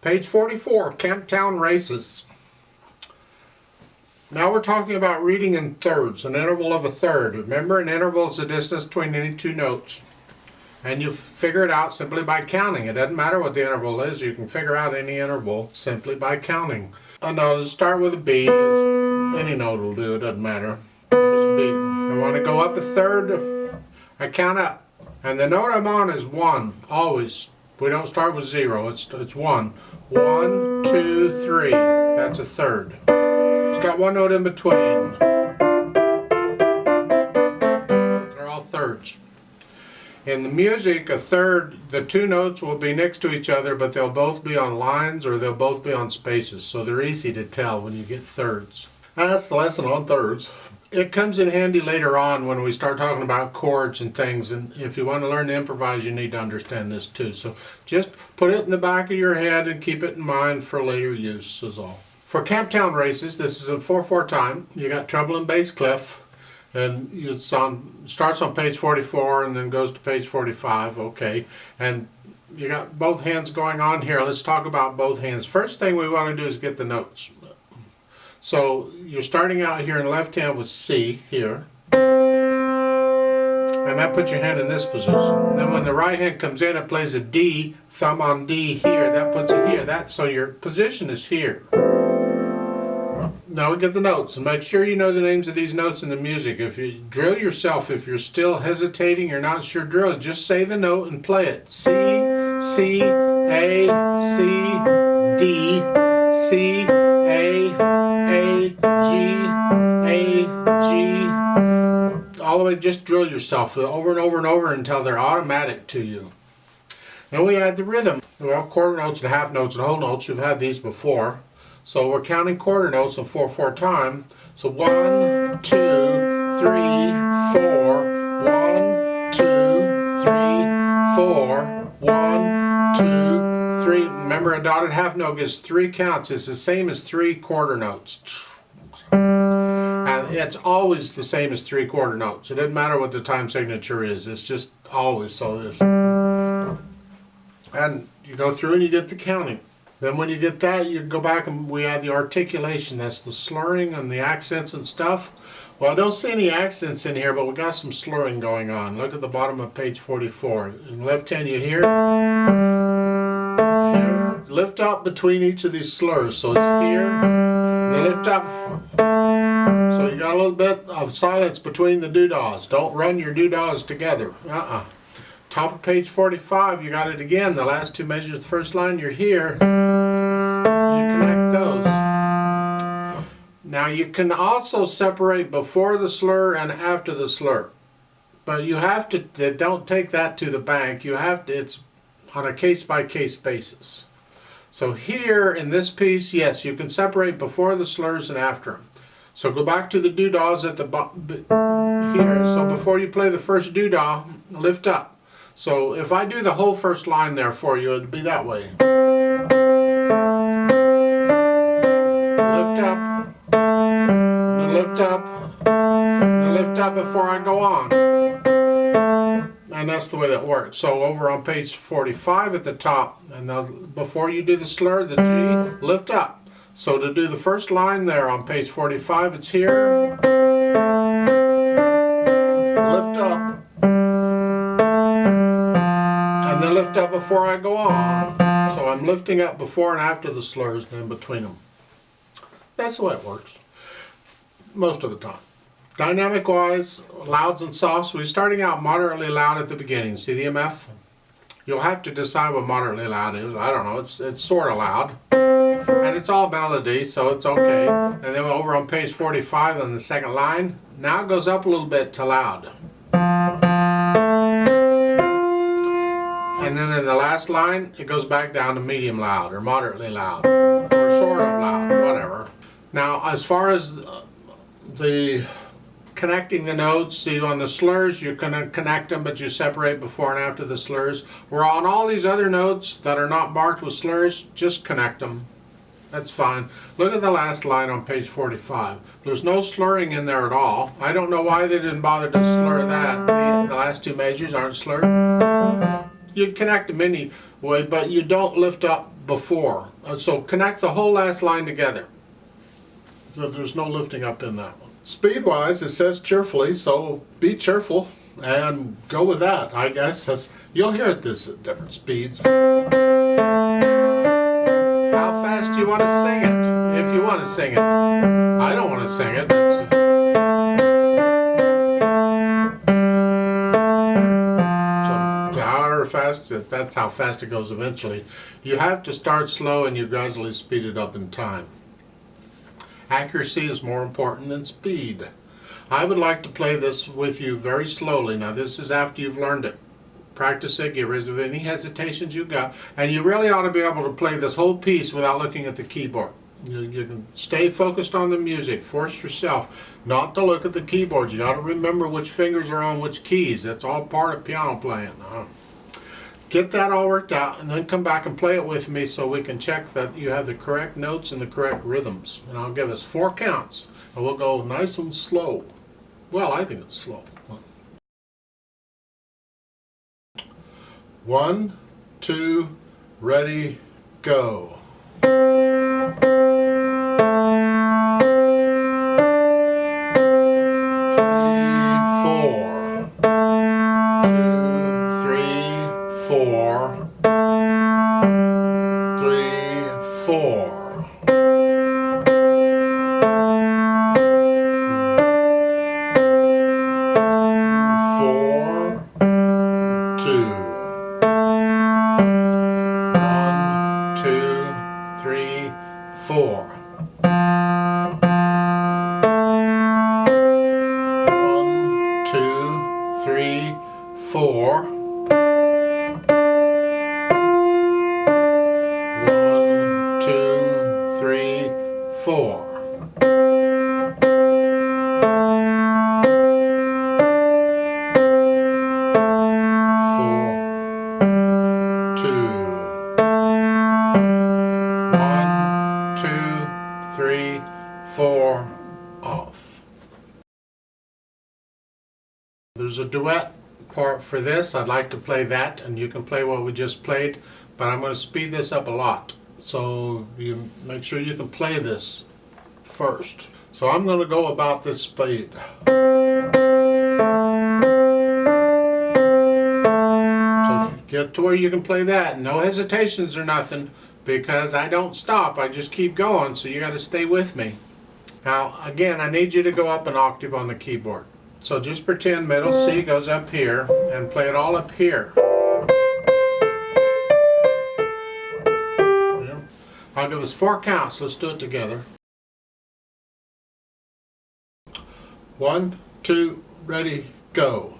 Page 44, Camptown Races. Now we're talking about reading in thirds, an interval of a third. Remember, an interval is the distance between any two notes. And you figure it out simply by counting. It doesn't matter what the interval is. You can figure out any interval simply by counting. A note, start with a B. Any note will do, it doesn't matter. Just B. I want to go up a third. I count up. And the note I'm on is 1, always. We don't start with 0. It's 1. 1, 2, 3. That's a third. It's got one note in between. They're all thirds. In the music, a third, the two notes will be next to each other, but they'll both be on lines or they'll both be on spaces, so they're easy to tell when you get thirds. That's the lesson on thirds. It comes in handy later on when we start talking about chords and things, and if you want to learn to improvise, you need to understand this too. So just put it in the back of your head and keep it in mind for later use is all. For Camptown Races, this is in 4/4 time. You got treble and bass clef. And it starts on page 44 and then goes to page 45, okay. And you got both hands going on here. Let's talk about both hands. First thing we want to do is get the notes. So you're starting out here in the left hand with C here. And that puts your hand in this position. And then when the right hand comes in, it plays a D, thumb on D here. That puts it here. So your position is here. Now we get the notes, and make sure you know the names of these notes in the music. If you drill yourself, if you're still hesitating, you're not sure drill, just say the note and play it. C, C, A, C, D, C, A, G, all the way, just drill yourself over and over and over until they're automatic to you. Then we add the rhythm. Well, quarter notes and half notes and whole notes, you've had these before. So we're counting quarter notes in 4/4 time. So 1, 2, 3, 4. 1, 2, 3, 4. 1, 2, 3. Remember, a dotted half note gives 3 counts. It's the same as 3 quarter notes. And it's always the same as 3 quarter notes. It doesn't matter what the time signature is. It's just always so. And you go through and you get the counting. Then when you get that, you go back and we add the articulation. That's the slurring and the accents and stuff. Well, I don't see any accents in here, but we got some slurring going on. Look at the bottom of page 44. In the left hand, you hear. Here. Lift up between each of these slurs. So it's here. And then lift up. So you got a little bit of silence between the doodahs. Don't run your doodahs together. Top of page 45, you got it again. The last 2 measures of the first line, you're here. You connect those. Now you can also separate before the slur and after the slur. But you have to, don't take that to the bank. You have to, it's on a case-by-case basis. So here in this piece, yes, you can separate before the slurs and after them. So go back to the doodahs at the here. So before you play the first doodah, lift up. So if I do the whole first line there for you, it'd be that way. Lift up, and lift up, and lift up before I go on. And that's the way that works. So over on page 45 at the top, and before you do the slur, the G, lift up. So to do the first line there on page 45, it's here. Lift up. And then lift up before I go on. So I'm lifting up before and after the slurs and in between them. That's the way it works. Most of the time. Dynamic wise, louds and softs, we're starting out moderately loud at the beginning. See the MF? You'll have to decide what moderately loud is. I don't know, it's sort of loud. And it's all melody, so it's okay. And then over on page 45 on the second line, now it goes up a little bit to loud. And then in the last line, it goes back down to medium loud or moderately loud or sort of loud, whatever. Now, as far as the connecting the notes, see on the slurs, you're going to connect them, but you separate before and after the slurs. Where on all these other notes that are not marked with slurs, just connect them. That's fine. Look at the last line on page 45. There's no slurring in there at all. I don't know why they didn't bother to slur that. The last 2 measures aren't slurred. You'd connect them anyway, but you don't lift up before. So connect the whole last line together. So there's no lifting up in that one. Speed-wise, it says cheerfully, so be cheerful and go with that. I guess you'll hear it this at different speeds. How fast do you want to sing it? If you want to sing it. I don't want to sing it. So however fast, that's how fast it goes eventually. You have to start slow and you gradually speed it up in time. Accuracy is more important than speed. I would like to play this with you very slowly. Now this is after you've learned it. Practice it, get rid of any hesitations you got, and you really ought to be able to play this whole piece without looking at the keyboard. You can stay focused on the music. Force yourself not to look at the keyboard. You got to remember which fingers are on which keys. That's all part of piano playing. Get that all worked out and then come back and play it with me so we can check that you have the correct notes and the correct rhythms. And I'll give us 4 counts and we'll go nice and slow. Well, I think it's slow. 1, 2, ready, go. 4, off. There's a duet part for this. I'd like to play that, and you can play what we just played, but I'm going to speed this up a lot. So you make sure you can play this first. So I'm going to go about this speed. So get to where you can play that. No hesitations or nothing, because I don't stop. I just keep going, so you got to stay with me. Now, again, I need you to go up an octave on the keyboard. So just pretend middle C goes up here and play it all up here. Yeah. I'll give us 4 counts. Let's do it together. 1, 2, ready, go.